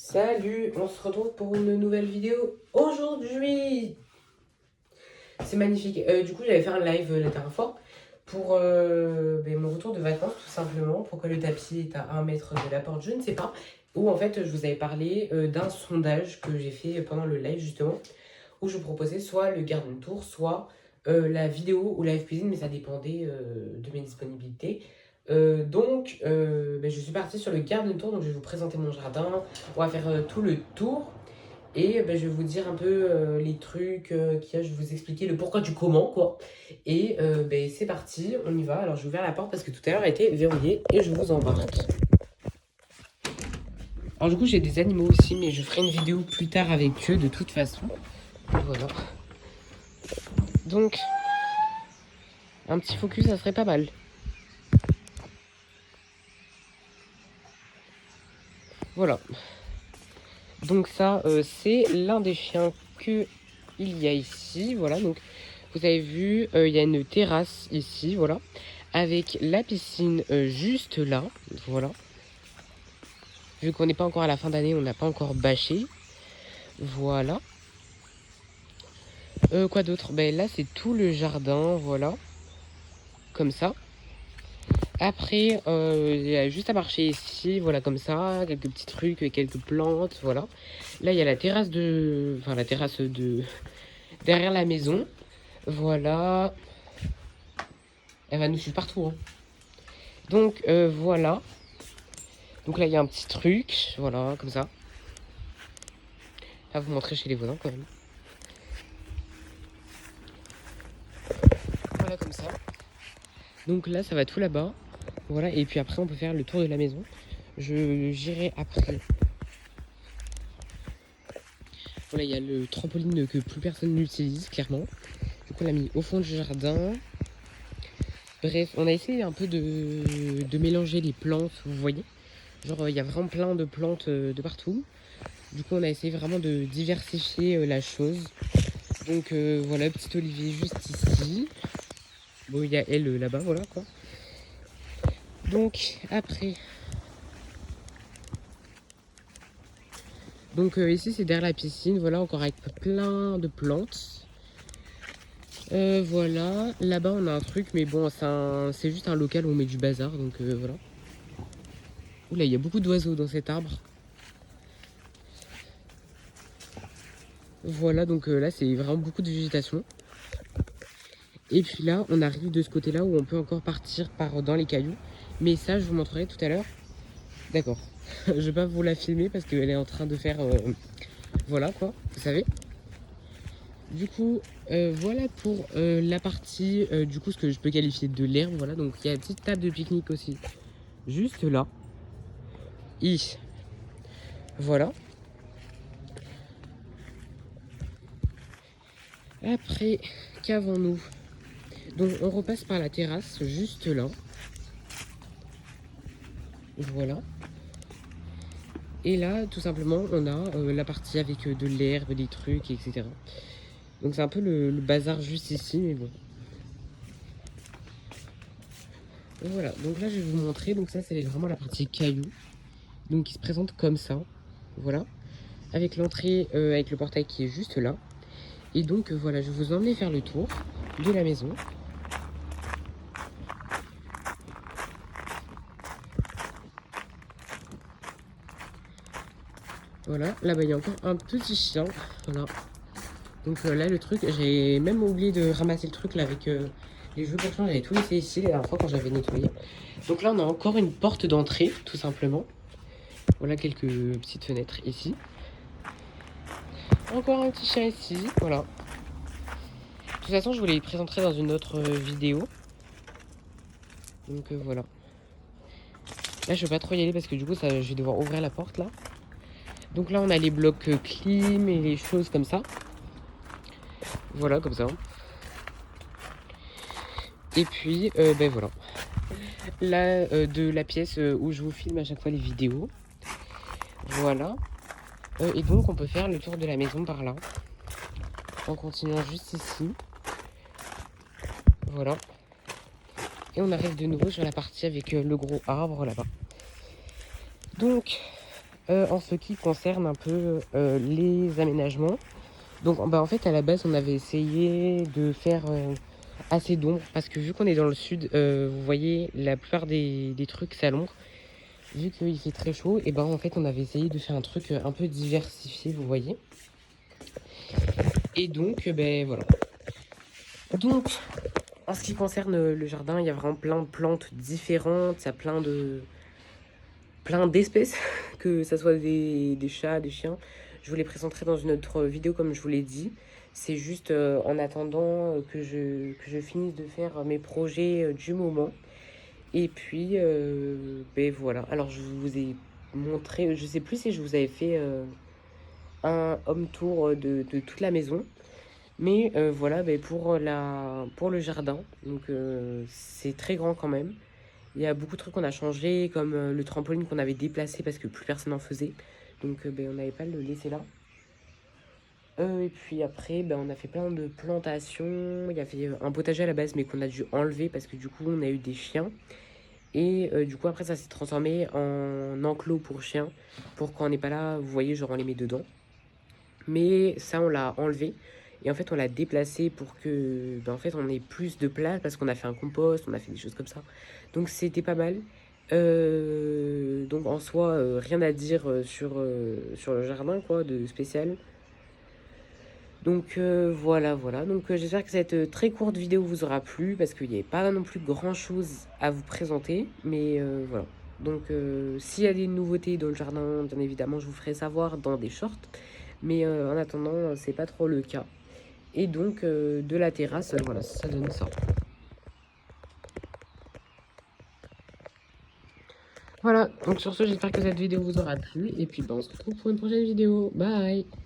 Salut, on se retrouve pour une nouvelle vidéo aujourd'hui. C'est magnifique. Du coup, j'avais fait un live la dernière fois pour mon retour de vacances, tout simplement. Pourquoi le tapis est à 1 mètre de la porte, je ne sais pas. Où en fait, je vous avais parlé d'un sondage que j'ai fait pendant le live, justement, où je vous proposais soit le garden tour, soit la vidéo ou live cuisine, mais ça dépendait de mes disponibilités. Je suis partie sur le garden tour, donc je vais vous présenter mon jardin. On va faire tout le tour. Et je vais vous dire un peu les trucs qu'il y a, je vais vous expliquer le pourquoi du comment, quoi. Et c'est parti, on y va. Alors j'ai ouvert la porte parce que tout à l'heure elle était verrouillée et je vous embarque. Alors du coup j'ai des animaux aussi, mais je ferai une vidéo plus tard avec eux de toute façon. Voilà. Donc, un petit focus, ça serait pas mal. Voilà. Donc ça, c'est l'un des chiens qu'il y a ici. Voilà, donc vous avez vu, il y a une terrasse ici, voilà. Avec la piscine juste là, voilà. Vu qu'on n'est pas encore à la fin d'année, on n'a pas encore bâché. Voilà. Quoi d'autre? Là, c'est tout le jardin, voilà. Comme ça. Après, il y a juste à marcher ici, voilà, comme ça. Quelques petits trucs, quelques plantes, voilà. Là, il y a la terrasse de... Enfin, la terrasse de... derrière la maison. Voilà. Elle va nous suivre partout, hein. Donc, voilà. Donc là, il y a un petit truc, voilà, comme ça. Là, vous montrer chez les voisins, quand même. Voilà, comme ça. Donc là, ça va tout là-bas. Voilà, et puis après, on peut faire le tour de la maison. J'irai après. Voilà, il y a le trampoline que plus personne n'utilise, clairement. Du coup, on l'a mis au fond du jardin. Bref, on a essayé un peu de mélanger les plantes, vous voyez. Genre, il y a vraiment plein de plantes de partout. Du coup, on a essayé vraiment de diversifier la chose. Donc, voilà, petit olivier juste ici. Bon, il y a elle là-bas, voilà, quoi. Donc, après... Donc, ici, c'est derrière la piscine, voilà, encore avec plein de plantes. Voilà, là-bas, on a un truc, mais bon, c'est juste un local où on met du bazar, donc voilà. Oula, il y a beaucoup d'oiseaux dans cet arbre. Voilà, donc là, c'est vraiment beaucoup de végétation. Et puis là, on arrive de ce côté-là où on peut encore partir dans les cailloux. Mais ça, je vous montrerai tout à l'heure. D'accord. Je vais pas vous la filmer parce qu'elle est en train de faire... voilà, quoi, vous savez. Du coup, voilà pour la partie, du coup, ce que je peux qualifier de l'herbe. Voilà, donc il y a une petite table de pique-nique aussi. Juste là. Voilà. Après, qu'avons-nous? Donc on repasse par la terrasse, juste là. Voilà. Et là, tout simplement, on a la partie avec de l'herbe, des trucs, etc. Donc c'est un peu le bazar juste ici, mais bon. Donc voilà, donc là je vais vous montrer, donc ça c'est vraiment la partie caillou. Donc qui se présente comme ça, voilà. Avec l'entrée, avec le portail qui est juste là. Et donc voilà, je vais vous emmener faire le tour de la maison. Voilà, là-bas il y a encore un petit chien, voilà. Donc là le truc, j'ai même oublié de ramasser le truc là avec les jeux pour chiens, j'avais tout laissé ici la dernière fois quand j'avais nettoyé. Donc là on a encore une porte d'entrée, tout simplement. Voilà quelques petites fenêtres ici. Encore un petit chien ici, voilà. De toute façon je vous les présenterai dans une autre vidéo. Donc voilà. Là je vais pas trop y aller parce que du coup je vais devoir ouvrir la porte là. Donc là on a les blocs clim et les choses comme ça. Voilà, comme ça. Et puis, voilà. Là, de la pièce où je vous filme à chaque fois les vidéos. Voilà. Et donc, on peut faire le tour de la maison par là. En continuant juste ici. Voilà. Et on arrive de nouveau sur la partie avec le gros arbre là-bas. Donc, En ce qui concerne un peu les aménagements. Donc bah, en fait à la base on avait essayé de faire assez d'ombre parce que vu qu'on est dans le sud, vous voyez la plupart des trucs c'est à l'ombre. Vu qu'il fait très chaud, et ben en fait on avait essayé de faire un truc un peu diversifié, vous voyez. Et donc ben voilà. Donc en ce qui concerne le jardin, il y a vraiment plein de plantes différentes, il y a plein d'espèces, que ce soit des chats, des chiens. Je vous les présenterai dans une autre vidéo comme je vous l'ai dit. C'est juste en attendant que je finisse de faire mes projets du moment. Et puis, ben voilà. Alors je vous ai montré, je sais plus si je vous avais fait un home tour de toute la maison. Mais voilà, ben pour le jardin. Donc c'est très grand quand même. Il y a beaucoup de trucs qu'on a changé, comme le trampoline qu'on avait déplacé parce que plus personne n'en faisait. Donc ben, on n'avait pas le laisser là. Et puis après, ben, on a fait plein de plantations. Il y avait un potager à la base, mais qu'on a dû enlever parce que du coup, on a eu des chiens. Et du coup, après, ça s'est transformé en enclos pour chiens. Pour quand on n'est pas là, vous voyez, genre on les met dedans. Mais ça, on l'a enlevé. Et en fait, on l'a déplacé pour que, ben, en fait, on ait plus de place parce qu'on a fait un compost, on a fait des choses comme ça. Donc, c'était pas mal. Donc, en soi, rien à dire sur le jardin, quoi, de spécial. Donc, voilà. Donc, j'espère que cette très courte vidéo vous aura plu parce qu'il n'y avait pas non plus grand-chose à vous présenter. Mais voilà. Donc, s'il y a des nouveautés dans le jardin, bien évidemment, je vous ferai savoir dans des shorts. Mais en attendant, c'est pas trop le cas. Et donc, de la terrasse, voilà, ça donne ça. Voilà, donc sur ce, j'espère que cette vidéo vous aura plu. Et puis, ben, on se retrouve pour une prochaine vidéo. Bye!